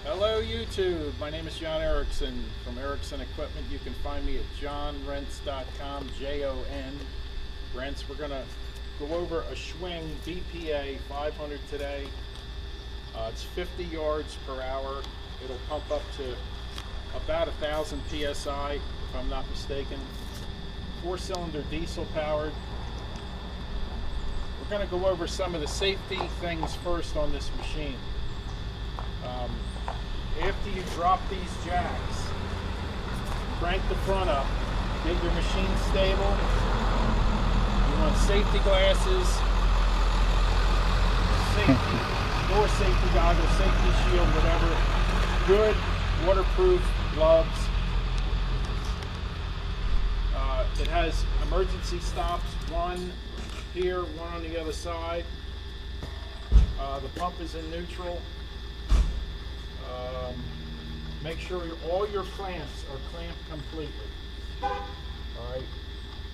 Hello YouTube, my name is John Erickson from Erickson Equipment. You can find me at johnrents.com, J-O-N, Rents. We're going to go over a Schwing BPA 500 today. It's 50 yards per hour. It'll pump up to about 1,000 PSI, if I'm not mistaken. 4-cylinder diesel powered. We're going to go over some of the safety things first on this machine. After you drop these jacks, crank the front up, get your machine stable. You want safety glasses, door safety goggles, safety shield, whatever. Good waterproof gloves. It has emergency stops, one here, one on the other side. The pump is in neutral. Make sure all your clamps are clamped completely. Alright.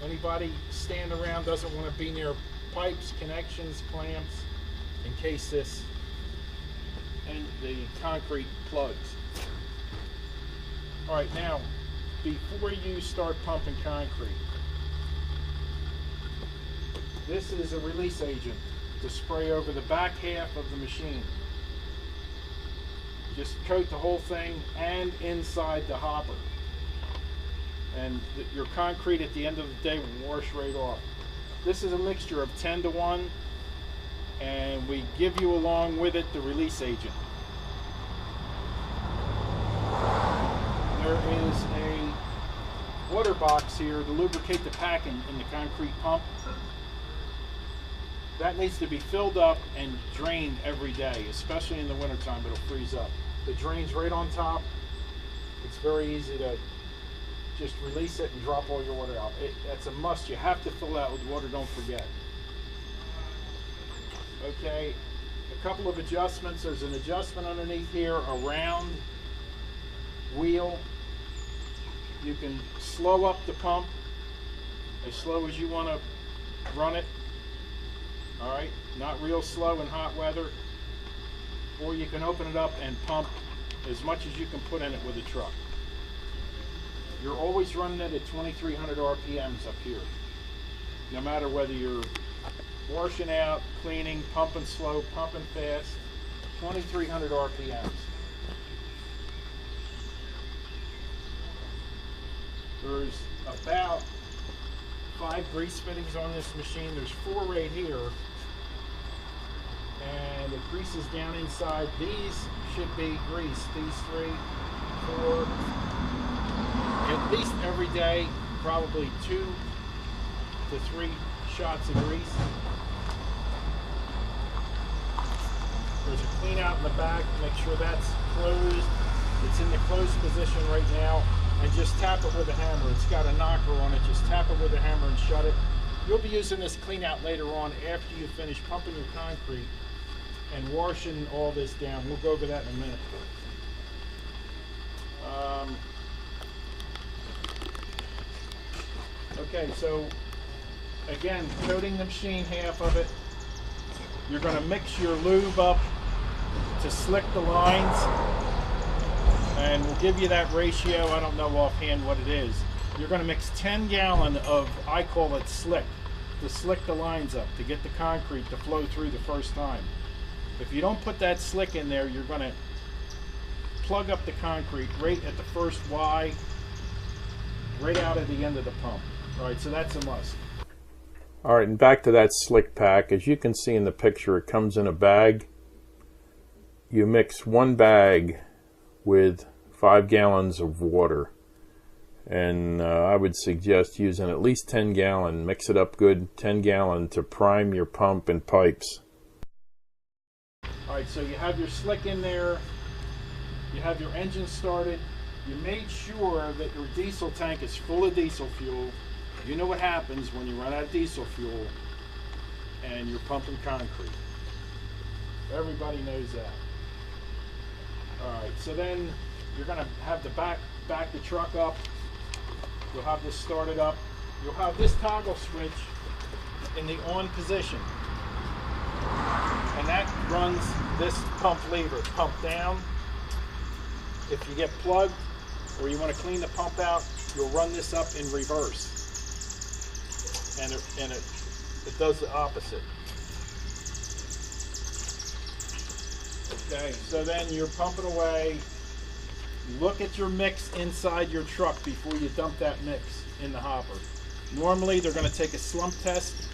Anybody standing around doesn't want to be near pipes, connections, clamps, in case this and the concrete plugs. Alright, now before you start pumping concrete, this is a release agent to spray over the back half of the machine. Just coat the whole thing and inside the hopper, and your concrete at the end of the day will wash right off. This is a mixture of 10 to 1, and we give you along with it the release agent. There is a water box here to lubricate the packing in the concrete pump. That needs to be filled up and drained every day, especially in the wintertime. It'll freeze up. The drain's right on top. It's very easy to just release it and drop all your water out. That's a must. You have to fill that with water, don't forget. Okay, a couple of adjustments. There's an adjustment underneath here, a round wheel. You can slow up the pump as slow as you want to run it. Alright, not real slow in hot weather. Or you can open it up and pump as much as you can put in it with a truck. You're always running it at 2,300 RPMs up here. No matter whether you're washing out, cleaning, pumping slow, pumping fast, 2,300 RPMs. There's about 5 grease fittings on this machine. There's 4 right here. And it greases down inside. These should be greased. These 3, 4, at least every day, probably 2 to 3 shots of grease. There's a clean out in the back. Make sure that's closed. It's in the closed position right now. And just tap it with a hammer. It's got a knocker on it. Just tap it with a hammer and shut it. You'll be using this clean out later on after you finish pumping your concrete and washing all this down. We'll go over that in a minute. Okay, so again, coating the machine, half of it. You're going to mix your lube up to slick the lines, and we'll give you that ratio. I don't know offhand what it is. You're going to mix 10 gallon of, I call it slick, to slick the lines up, to get the concrete to flow through the first time. If you don't put that slick in there, you're going to plug up the concrete right at the first Y, right out at the end of the pump. All right, so that's a must. All right, and back to that slick pack. As you can see in the picture, it comes in a bag. You mix 1 bag with 5 gallons of water. And I would suggest using at least 10 gallon. Mix it up good, 10 gallon, to prime your pump and pipes. Alright, so you have your slick in there, you have your engine started, you made sure that your diesel tank is full of diesel fuel. You know what happens when you run out of diesel fuel and you're pumping concrete. Everybody knows that. Alright, so then you're going to have to back the truck up. You'll have this started up. You'll have this toggle switch in the on position. And that runs this pump lever, pump down if you get plugged or you want to clean the pump out, you'll run this up in reverse. And it does the opposite. Okay, so then you're pumping away. Look at your mix inside your truck before you dump that mix in the hopper. Normally they're going to take a slump test,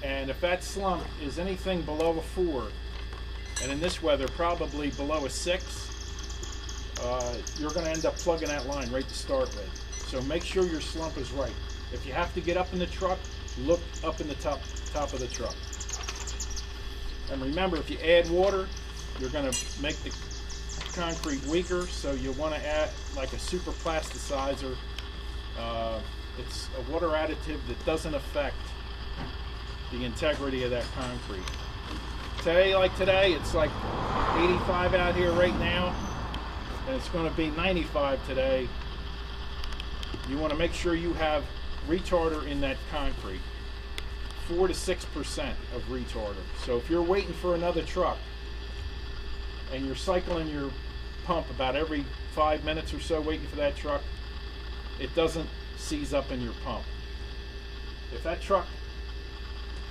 and if that slump is anything below a 4, and in this weather probably below a 6, you're going to end up plugging that line right to start with. So make sure your slump is right. If you have to get up in the truck, look up in the top of the truck. And remember, if you add water, you're going to make the concrete weaker, so you want to add like a super plasticizer. It's a water additive that doesn't affect the integrity of that concrete. Today, like today, it's like 85 out here right now, and it's going to be 95 today. You want to make sure you have retarder in that concrete, 4 to 6% of retarder. So if you're waiting for another truck and you're cycling your pump about every 5 minutes or so waiting for that truck, it doesn't seize up in your pump. If that truck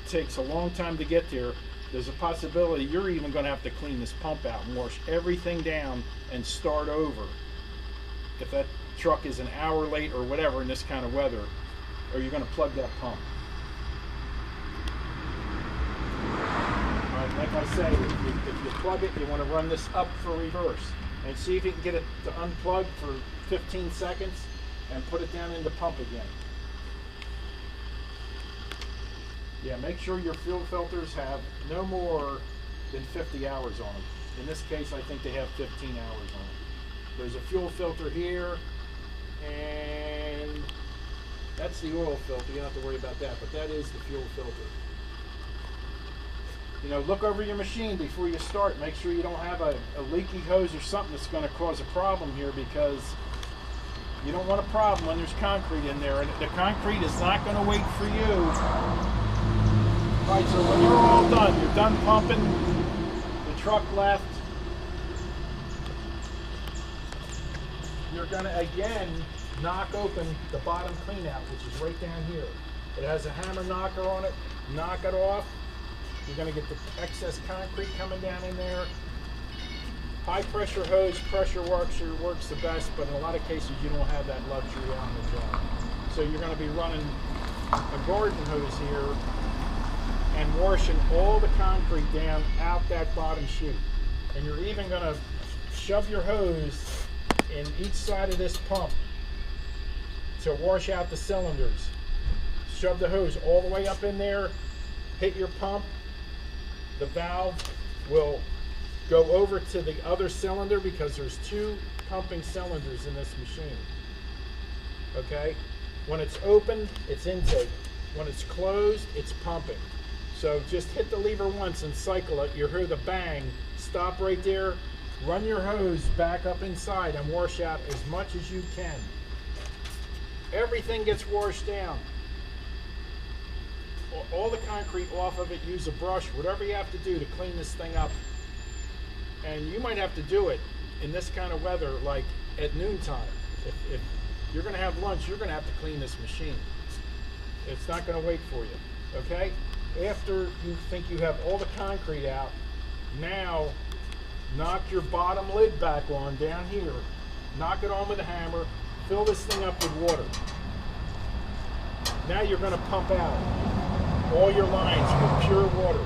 takes a long time to get there, there's a possibility you're even going to have to clean this pump out and wash everything down and start over if that truck is an hour late or whatever in this kind of weather, or you're going to plug that pump. All right, like I say, if you plug it, you want to run this up for reverse and see if you can get it to unplug for 15 seconds and put it down in the pump again. Yeah, make sure your fuel filters have no more than 50 hours on them. In this case, I think they have 15 hours on them. There's a fuel filter here, and that's the oil filter. You don't have to worry about that, but that is the fuel filter. You know, look over your machine before you start. Make sure you don't have a leaky hose or something that's going to cause a problem here, because you don't want a problem when there's concrete in there, and the concrete is not going to wait for you. All right, so when you're all done, you're done pumping, the truck left, you're going to again knock open the bottom cleanout, which is right down here. It has a hammer knocker on it. Knock it off. You're going to get the excess concrete coming down in there. High pressure hose, pressure washer works the best, but in a lot of cases you don't have that luxury on the job. So you're going to be running a garden hose here and washing all the concrete down out that bottom chute. And you're even going to shove your hose in each side of this pump to wash out the cylinders. Shove the hose all the way up in there, hit your pump, the valve will go over to the other cylinder because there's 2 pumping cylinders in this machine. Okay? When it's open, it's intake. When it's closed, it's pumping. So just hit the lever once and cycle it. You hear the bang. Stop right there. Run your hose back up inside and wash out as much as you can. Everything gets washed down. All the concrete off of it. Use a brush, whatever you have to do to clean this thing up. And you might have to do it in this kind of weather, like at noontime. If you're going to have lunch, you're going to have to clean this machine. It's not going to wait for you. Okay? After you think you have all the concrete out, now knock your bottom lid back on down here. Knock it on with a hammer. Fill this thing up with water. Now you're going to pump out all your lines with pure water.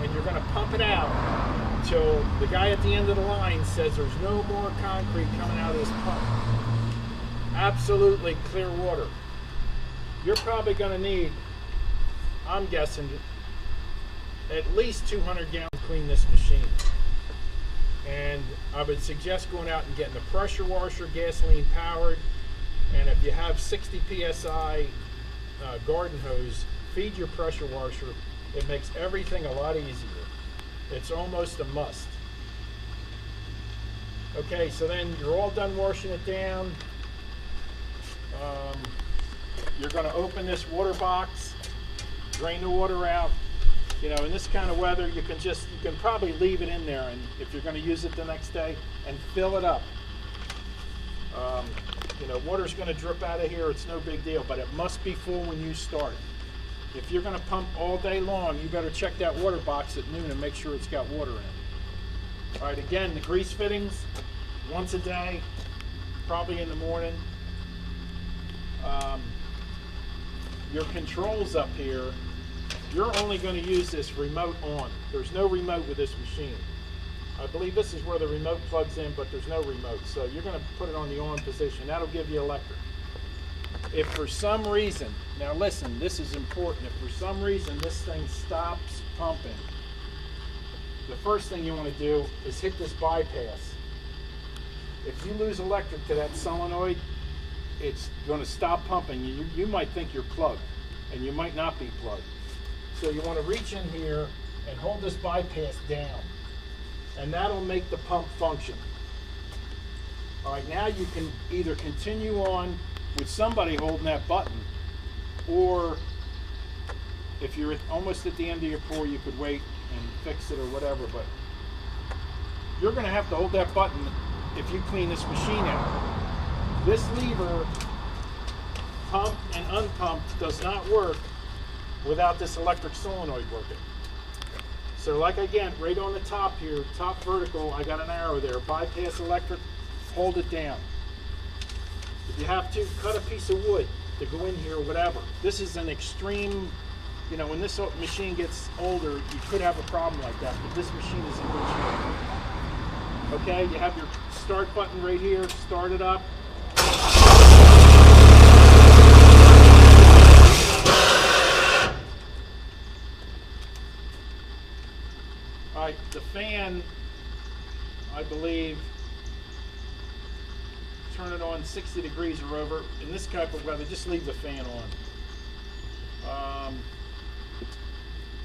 And you're going to pump it out until the guy at the end of the line says there's no more concrete coming out of this pump. Absolutely clear water. You're probably going to need, I'm guessing, at least 200 gallons to clean this machine. And I would suggest going out and getting a pressure washer, gasoline powered, and if you have 60 psi garden hose, feed your pressure washer. It makes everything a lot easier. It's almost a must. Okay, so then you're all done washing it down. You're going to open this water box, drain the water out. You know, in this kind of weather, you can probably leave it in there, and if you're going to use it the next day, and fill it up. You know, water's going to drip out of here. It's no big deal, but it must be full when you start. If you're going to pump all day long, you better check that water box at noon and make sure it's got water in it. All right, again, the grease fittings, once a day, probably in the morning. Your controls up here, you're only going to use this remote on. There's no remote with this machine. I believe this is where the remote plugs in, but there's no remote. So you're going to put it on the on position. That'll give you electric. If for some reason, now listen, this is important. If for some reason this thing stops pumping, the first thing you want to do is hit this bypass. If you lose electric to that solenoid, it's going to stop pumping. You might think you're plugged, and you might not be plugged. So you want to reach in here and hold this bypass down, and that'll make the pump function. All right, now you can either continue on with somebody holding that button, or if you're almost at the end of your pour, you could wait and fix it or whatever, but you're going to have to hold that button if you clean this machine out. This lever, pump and unpump, does not work without this electric solenoid working. So like again, right on the top here, top vertical, I got an arrow there, bypass electric, hold it down. If you have to, cut a piece of wood to go in here or whatever. This is an extreme, you know, when this machine gets older, you could have a problem like that, but this machine is in good shape. Okay, you have your start button right here, start it up. All right, the fan, I believe, turn it on 60 degrees or over. In this type of weather, just leave the fan on.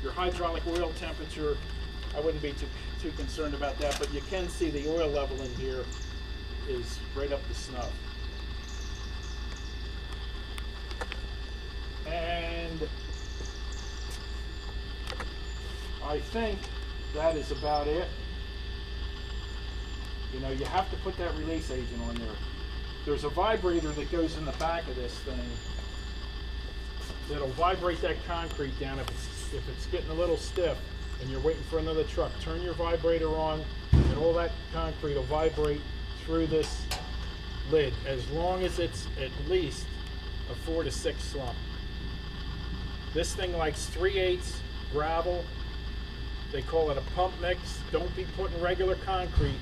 Your hydraulic oil temperature, I wouldn't be too concerned about that, but you can see the oil level in here is right up to snuff. And I think that is about it. You know, you have to put that release agent on there. There's a vibrator that goes in the back of this thing that'll vibrate that concrete down. If it's getting a little stiff and you're waiting for another truck, turn your vibrator on and all that concrete will vibrate through this lid as long as it's at least a 4 to 6 slump. This thing likes 3/8 gravel. They call it a pump mix. Don't be putting regular concrete,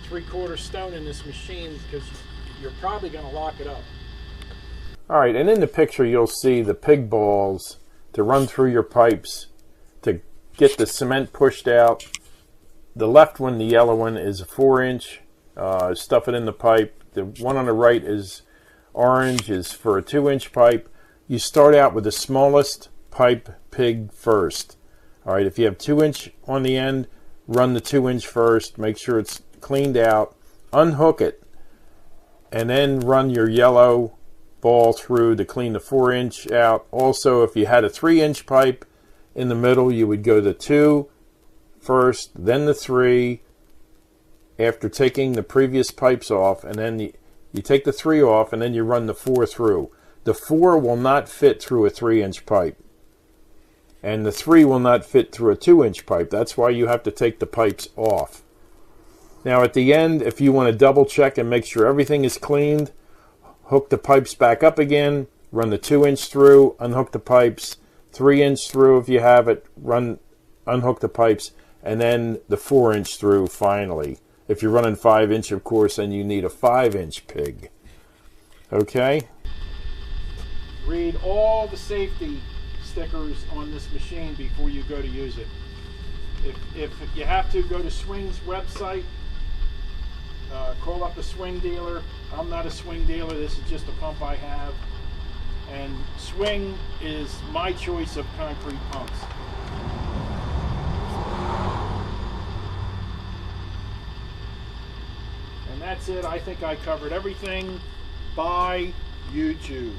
3/4 stone in this machine, because you're probably going to lock it up. All right, and in the picture you'll see the pig balls to run through your pipes to get the cement pushed out. The left one, the yellow one, is a 4-inch. Stuff it in the pipe. The one on the right is orange, is for a 2-inch pipe. You start out with the smallest pipe pig first. All right, if you have 2-inch on the end, run the 2-inch first. Make sure it's cleaned out. Unhook it, and then run your yellow ball through to clean the 4-inch out. Also, if you had a 3-inch pipe in the middle, you would go the 2 first, then the 3, after taking the previous pipes off, and then you take the 3 off, and then you run the 4 through. The 4 will not fit through a 3-inch pipe, and the 3 will not fit through a 2-inch pipe. That's why you have to take the pipes off. Now at the end, if you want to double check and make sure everything is cleaned, hook the pipes back up again, run the 2-inch through, unhook the pipes, 3-inch through if you have it, unhook the pipes, and then the 4-inch through finally. If you're running 5-inch, of course, then you need a 5-inch pig. Okay? Read all the safety stickers on this machine before you go to use it. If you have to, go to Schwing's website, call up a Schwing dealer. I'm not a Schwing dealer, this is just a pump I have. And Schwing is my choice of concrete pumps. And that's it. I think I covered everything. Bye, YouTube.